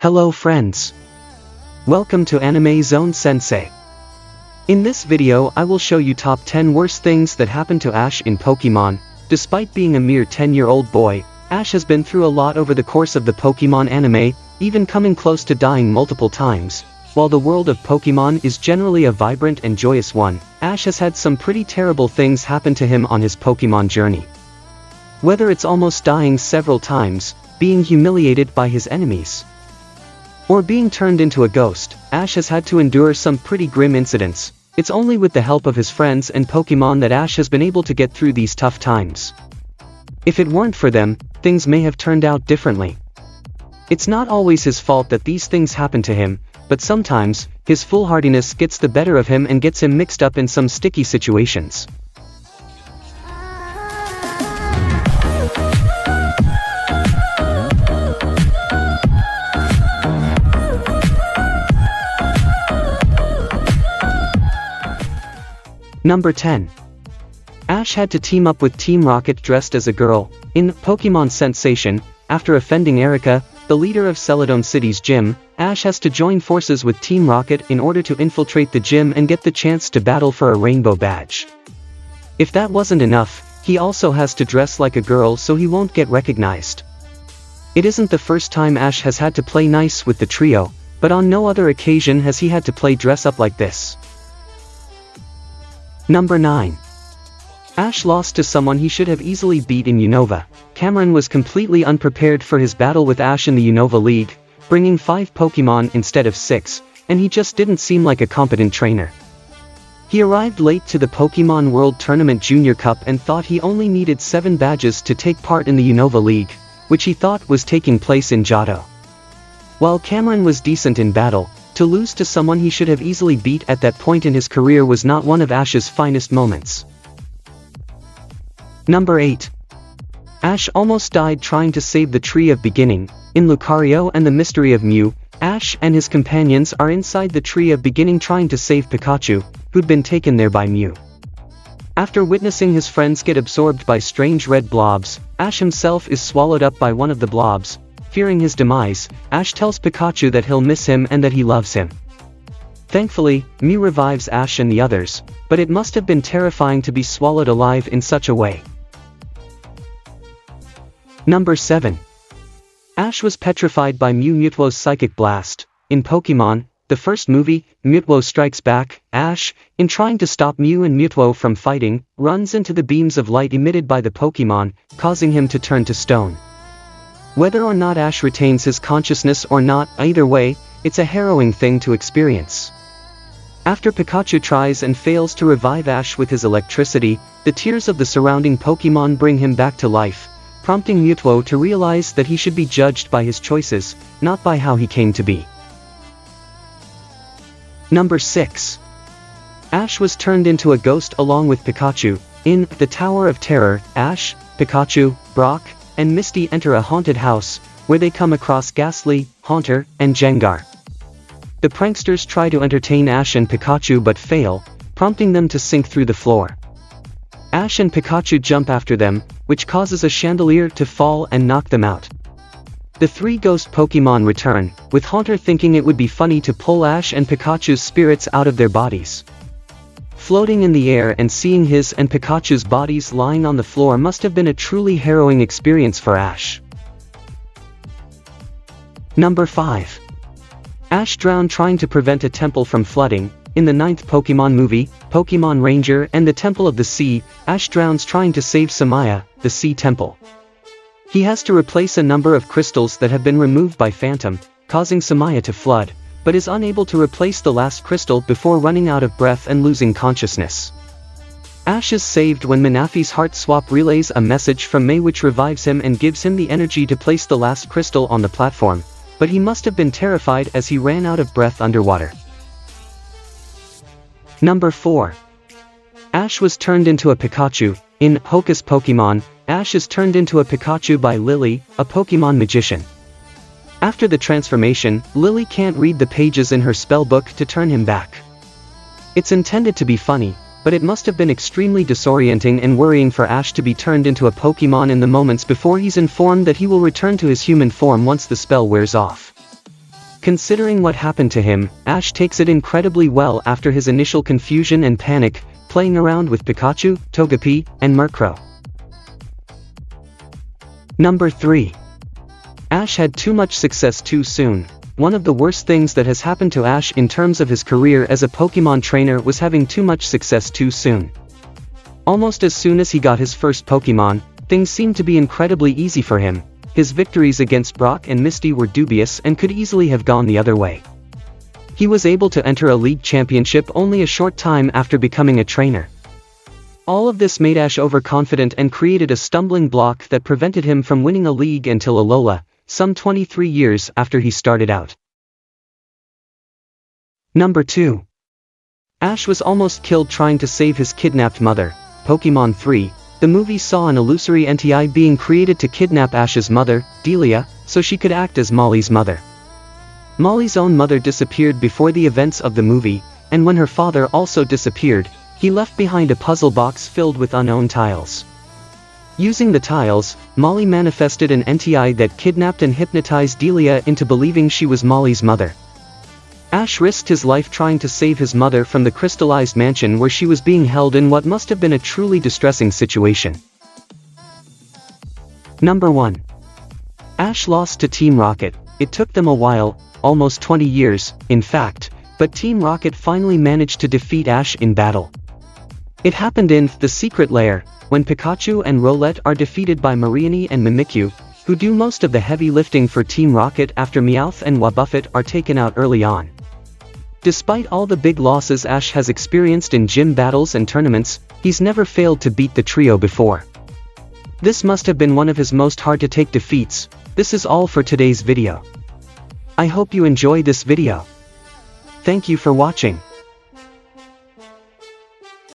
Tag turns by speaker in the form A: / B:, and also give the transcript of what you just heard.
A: Hello friends. Welcome to Anime Zone Sensei. In this video I will show you top 10 worst things that happened to Ash in Pokémon. Despite being a mere 10-year-old boy, Ash has been through a lot over the course of the Pokémon anime, even coming close to dying multiple times. While the world of Pokémon is generally a vibrant and joyous one, Ash has had some pretty terrible things happen to him on his Pokémon journey. Whether it's almost dying several times, being humiliated by his enemies, or being turned into a ghost, Ash has had to endure some pretty grim incidents. It's only with the help of his friends and Pokémon that Ash has been able to get through these tough times. If it weren't for them, things may have turned out differently. It's not always his fault that these things happen to him, but sometimes, his foolhardiness gets the better of him and gets him mixed up in some sticky situations. Number 10. Ash had to team up with Team Rocket dressed as a girl. In Pokémon Sensation, after offending Erika, the leader of Celadon City's gym, Ash has to join forces with Team Rocket in order to infiltrate the gym and get the chance to battle for a rainbow badge. If that wasn't enough, he also has to dress like a girl so he won't get recognized. It isn't the first time Ash has had to play nice with the trio, but on no other occasion has he had to play dress up like this. Number 9. Ash lost to someone he should have easily beat in Unova. Cameron was completely unprepared for his battle with Ash in the Unova League, bringing 5 Pokémon instead of 6, and he just didn't seem like a competent trainer. He arrived late to the Pokémon World Tournament Junior Cup and thought he only needed 7 badges to take part in the Unova League, which he thought was taking place in Johto. While Cameron was decent in battle, to lose to someone he should have easily beat at that point in his career was not one of Ash's finest moments. Number 8. Ash almost died trying to save the Tree of Beginning. In Lucario and the Mystery of Mew, Ash and his companions are inside the Tree of Beginning trying to save Pikachu, who'd been taken there by Mew. After witnessing his friends get absorbed by strange red blobs, Ash himself is swallowed up by one of the blobs. Fearing his demise, Ash tells Pikachu that he'll miss him and that he loves him. Thankfully, Mew revives Ash and the others, but it must have been terrifying to be swallowed alive in such a way. Number 7. Ash was petrified by Mew Mewtwo's Psychic Blast. In Pokémon, the first movie, Mewtwo Strikes Back, Ash, in trying to stop Mew and Mewtwo from fighting, runs into the beams of light emitted by the Pokémon, causing him to turn to stone. Whether or not Ash retains his consciousness or not, either way, it's a harrowing thing to experience. After Pikachu tries and fails to revive Ash with his electricity, the tears of the surrounding Pokémon bring him back to life, prompting Mewtwo to realize that he should be judged by his choices, not by how he came to be. Number 6. Ash was turned into a ghost along with Pikachu. In The Tower of Terror, Ash, Pikachu, Brock, and Misty enter a haunted house, where they come across Ghastly, Haunter, and Gengar. The pranksters try to entertain Ash and Pikachu but fail, prompting them to sink through the floor. Ash and Pikachu jump after them, which causes a chandelier to fall and knock them out. The 3 ghost Pokémon return, with Haunter thinking it would be funny to pull Ash and Pikachu's spirits out of their bodies. Floating in the air and seeing his and Pikachu's bodies lying on the floor must have been a truly harrowing experience for Ash. Number 5. Ash drowned trying to prevent a temple from flooding. In the 9th Pokémon movie, Pokémon Ranger and the Temple of the Sea, Ash drowns trying to save Samaya, the Sea Temple. He has to replace a number of crystals that have been removed by Phantom, causing Samaya to flood, but is unable to replace the last crystal before running out of breath and losing consciousness. Ash is saved when Manafi's heart swap relays a message from May which revives him and gives him the energy to place the last crystal on the platform, but he must have been terrified as he ran out of breath underwater. Number 4. Ash was turned into a Pikachu. In Hocus Pokémon, Ash is turned into a Pikachu by Lily, a Pokémon magician. After the transformation, Lily can't read the pages in her spellbook to turn him back. It's intended to be funny, but it must have been extremely disorienting and worrying for Ash to be turned into a Pokémon in the moments before he's informed that he will return to his human form once the spell wears off. Considering what happened to him, Ash takes it incredibly well after his initial confusion and panic, playing around with Pikachu, Togepi, and Murkrow. Number 3. Ash had too much success too soon. One of the worst things that has happened to Ash in terms of his career as a Pokémon trainer was having too much success too soon. Almost as soon as he got his first Pokémon, things seemed to be incredibly easy for him. His victories against Brock and Misty were dubious and could easily have gone the other way. He was able to enter a league championship only a short time after becoming a trainer. All of this made Ash overconfident and created a stumbling block that prevented him from winning a league until Alola, some 23 years after he started out. Number 2. Ash was almost killed trying to save his kidnapped mother. Pokémon 3, the movie saw an illusory entity being created to kidnap Ash's mother, Delia, so she could act as Molly's mother. Molly's own mother disappeared before the events of the movie, and when her father also disappeared, he left behind a puzzle box filled with unknown tiles. Using the tiles, Molly manifested an entity that kidnapped and hypnotized Delia into believing she was Molly's mother. Ash risked his life trying to save his mother from the crystallized mansion where she was being held in what must have been a truly distressing situation. Number 1. Ash lost to Team Rocket. It took them a while, almost 20 years, in fact, but Team Rocket finally managed to defeat Ash in battle. It happened in The Secret Lair, when Pikachu and Rowlet are defeated by Mariani and Mimikyu, who do most of the heavy lifting for Team Rocket after Meowth and Wobbuffet are taken out early on. Despite all the big losses Ash has experienced in gym battles and tournaments, he's never failed to beat the trio before. This must have been one of his most hard-to-take defeats. This is all for today's video. I hope you enjoy this video. Thank you for watching.